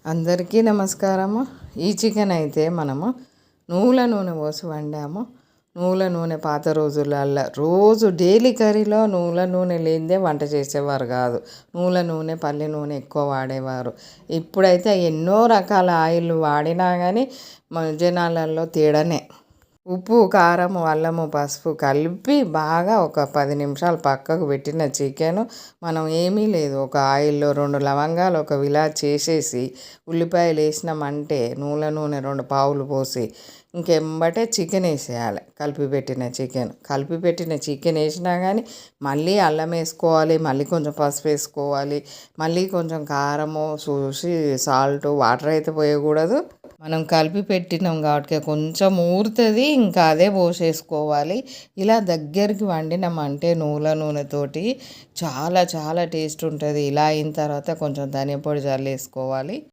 అందరికీ నమస్కారము. ఈ చికెన్ అయితే మనము నువ్వుల నూనె పోసి వండాము. నువ్వుల నూనె పాత రోజులల్లో రోజు డైలీ కర్రీలో నువ్వుల నూనె లేనిదే వంట చేసేవారు కాదు. నువ్వుల నూనె, పల్లి నూనె ఎక్కువ వాడేవారు. ఇప్పుడైతే ఎన్నో రకాల ఆయిల్ వాడినా కానీ మన జనాలలో తేడానే. ఉప్పు, కారం, అల్లము, పసుపు కలిపి బాగా ఒక 10 నిమిషాలు పక్కకు పెట్టిన చికెను మనం ఏమీ లేదు, ఒక ఆయిల్లో 2 లవంగాలు, ఒక విలాచి చేసేసి ఉల్లిపాయలు వేసినామంటే నువ్వుల నూనె 2 పావులు పోసి ఇంకెంబటే చికెన్ వేసేయాలి. కలిపి పెట్టిన చికెన్ వేసినా కానీ మళ్ళీ అల్లం వేసుకోవాలి, మళ్ళీ కొంచెం పసుపు వేసుకోవాలి, మళ్ళీ కొంచెం కారము చూసి సాల్ట్, వాటర్ అయితే పోయకూడదు. మనం కలిపి పెట్టినాం కాబట్టి కొంచెం ఊరుతుంది, ఇంకా అదే పోసేసుకోవాలి. ఇలా దగ్గరికి వండినామంటే నువ్వుల నూనెతోటి చాలా చాలా టేస్ట్ ఉంటుంది. ఇలా అయిన తర్వాత కొంచెం ధనియా పొడి జల్లేసుకోవాలి.